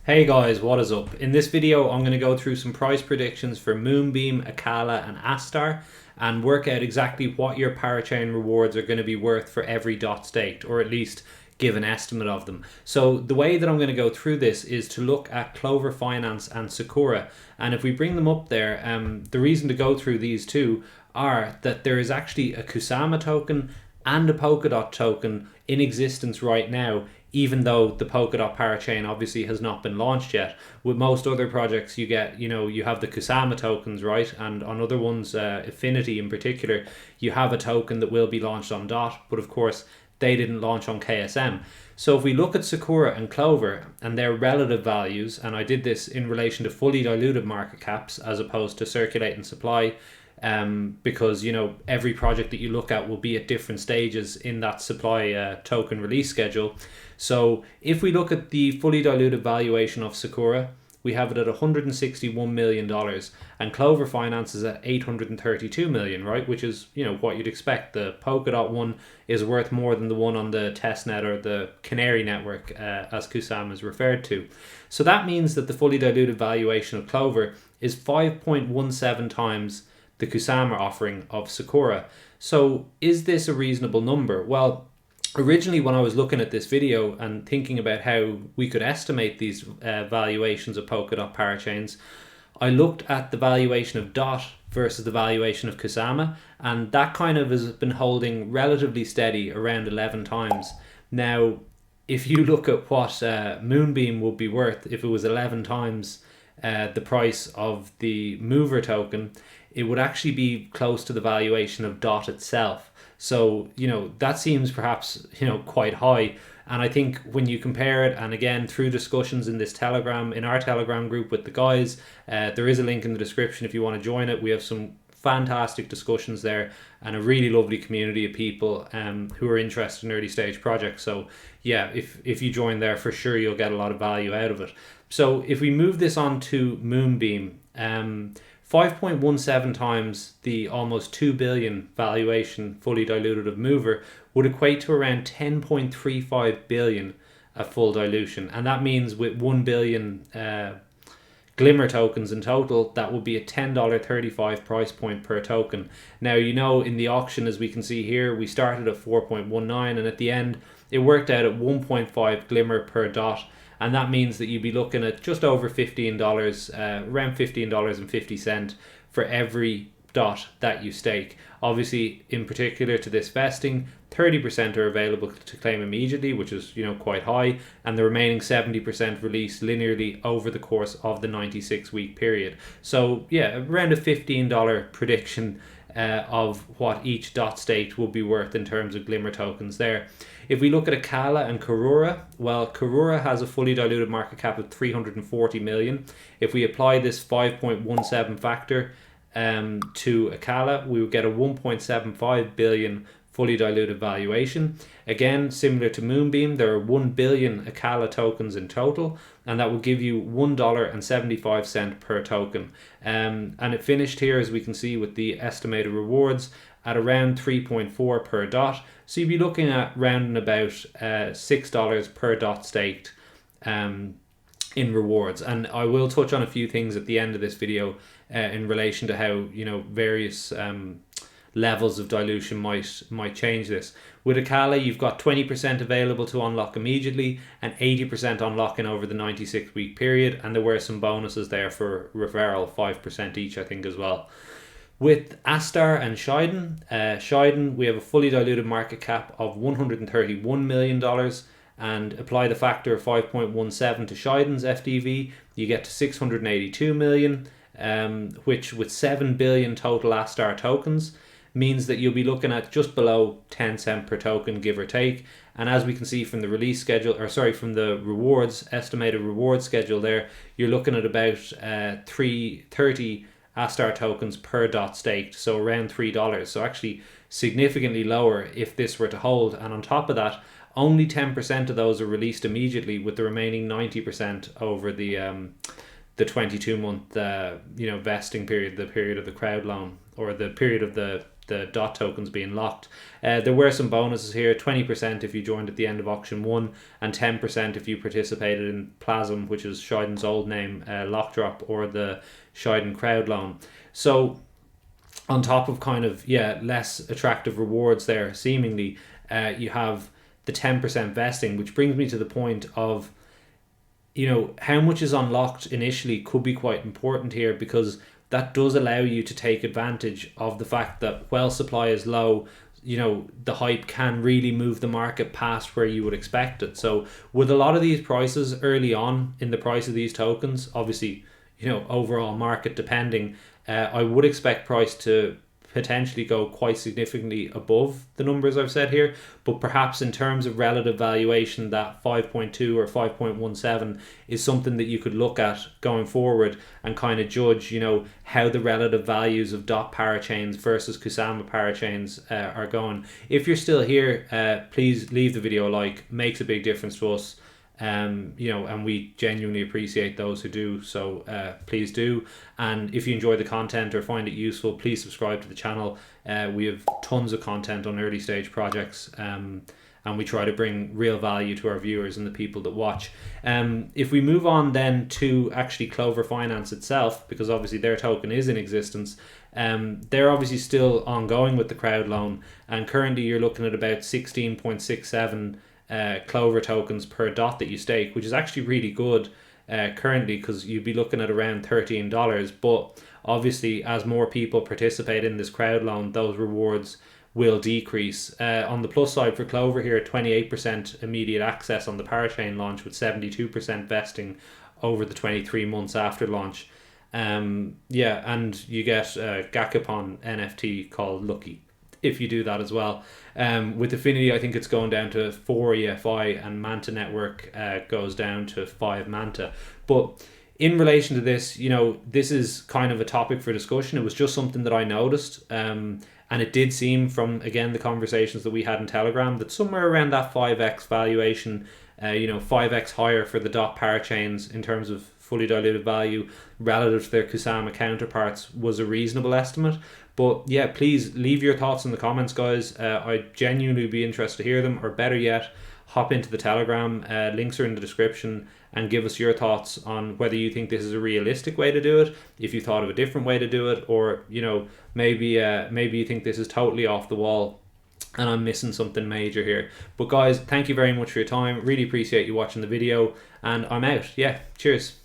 Hey guys, what is up? In this video I'm going to go through some price predictions for Moonbeam, Acala and Astar and work out exactly what your parachain rewards are going to be worth for every dot staked, or at least give an estimate of them. So the way that I'm going to go through this is to look at Clover Finance and Sakura, and if we bring them up there, the reason to go through these two are that there is actually a Kusama token and a Polkadot token in existence right now, even though the Polkadot Parachain obviously has not been launched yet. With most other projects, you get, you have the Kusama tokens, right? And on other ones, Affinity in particular, you have a token that will be launched on DOT, but of course, they didn't launch on KSM. So if we look at Sakura and Clover and their relative values, and I did this in relation to fully diluted market caps as opposed to circulating supply, because every project that you look at will be at different stages in that supply token release schedule. So if we look at the fully diluted valuation of Sakura, we have it at $161 million, and Clover Finance is at $832 million, right? Which is, what you'd expect. The Polkadot one is worth more than the one on the testnet or the Canary network, as Kusama is referred to. So that means that the fully diluted valuation of Clover is 5.17 times the Kusama offering of Sakura. So is this a reasonable number? Well, originally when I was looking at this video and thinking about how we could estimate these valuations of Polkadot parachains, I looked at the valuation of DOT versus the valuation of Kusama, and that kind of has been holding relatively steady around 11 times. Now, if you look at what Moonbeam would be worth if it was 11 times the price of the mover token, it would actually be close to the valuation of DOT itself. So, that seems perhaps, quite high. And I think when you compare it, and again, through discussions in our Telegram group with the guys, there is a link in the description if you want to join it. We have some fantastic discussions there and a really lovely community of people who are interested in early stage projects. So yeah, if you join there, for sure you'll get a lot of value out of it. So if we move this on to Moonbeam, 5.17 times the almost 2 billion valuation fully diluted of mover would equate to around 10.35 billion at full dilution, and that means with 1 billion glmr tokens in total, that would be a $10.35 price point per token. Now, in the auction, as we can see here, we started at 4.19 and at the end it worked out at 1.5 glmr per dot, and that means that you'd be looking at just over $15, around $15.50 for every dot that you stake. Obviously, in particular to this vesting, 30% are available to claim immediately, which is quite high, and the remaining 70% released linearly over the course of the 96-week period. So yeah, around a $15 prediction of what each dot staked will be worth in terms of glmr tokens there. If we look at Acala and Karura, well, Karura has a fully diluted market cap of 340 million. If we apply this 5.17 factor to Acala, we would get a 1.75 billion fully diluted valuation. Again, similar to Moonbeam, there are 1 billion Acala tokens in total, and that will give you $1.75 per token. And it finished here, as we can see, with the estimated rewards at around 3.4 per dot. So you'd be looking at round and about $6 per dot staked in rewards. And I will touch on a few things at the end of this video in relation to how various levels of dilution might change this. With Acala, you've got 20% available to unlock immediately and 80% unlocking over the 96-week period, and there were some bonuses there for referral, 5% each, I think, as well. With Astar and Scheiden, we have a fully diluted market cap of $131 million, and apply the factor of 5.17 to Scheiden's FDV, you get to 682 million, which with 7 billion total Astar tokens means that you'll be looking at just below 10 cents per token, give or take. And as we can see from the release schedule, from the rewards, estimated reward schedule there, you're looking at about 330 Astar tokens per dot staked, so around $3. So actually significantly lower if this were to hold. And on top of that, only 10% of those are released immediately, with the remaining 90% over the 22-month vesting period, the period of the crowd loan, or the period of the the DOT tokens being locked. There were some bonuses here: 20% if you joined at the end of auction 1, and 10% if you participated in Plasm, which is Scheiden's old name, lock drop, or the Scheiden crowd loan. So on top of kind of less attractive rewards there, seemingly, you have the 10% vesting, which brings me to the point of, you know, how much is unlocked initially could be quite important here, because that does allow you to take advantage of the fact that while supply is low, you know, the hype can really move the market past where you would expect it. So with a lot of these prices early on in the price of these tokens, obviously, you know, overall market depending, I would expect price to potentially go quite significantly above the numbers I've said here, but perhaps in terms of relative valuation, that 5.2 or 5.17 is something that you could look at going forward and kind of judge, you know, how the relative values of DOT parachains versus Kusama parachains are going. If you're still here, please leave the video a like. Makes a big difference to us. You know, and we genuinely appreciate those who do, so please do. And if you enjoy the content or find it useful, please subscribe to the channel. We have tons of content on early stage projects, and we try to bring real value to our viewers and the people that watch. If we move on then to actually Clover Finance itself, because obviously their token is in existence, they're obviously still ongoing with the crowd loan, and currently you're looking at about 16.67 Clover tokens per DOT that you stake, which is actually really good currently, because you'd be looking at around $13. But obviously, as more people participate in this crowd loan, those rewards will decrease. On the plus side for Clover here, 28% immediate access on the Parachain launch, with 72% vesting over the 23 months after launch. And you get a Gakapon NFT called Lucky if you do that as well. With Affinity, I think it's going down to 4 EFI, and Manta Network goes down to 5 Manta. But in relation to this, you know, this is kind of a topic for discussion. It was just something that I noticed, and it did seem from, again, the conversations that we had in Telegram, that somewhere around that 5x valuation, 5x higher for the DOT parachains in terms of fully diluted value relative to their Kusama counterparts was a reasonable estimate. But yeah, please leave your thoughts in the comments, guys. I'd genuinely be interested to hear them, or better yet, hop into the Telegram. Links are in the description, and give us your thoughts on whether you think this is a realistic way to do it, if you thought of a different way to do it, or, you know, maybe you think this is totally off the wall and I'm missing something major here. But guys, thank you very much for your time. Really appreciate you watching the video, and I'm out. Yeah, cheers.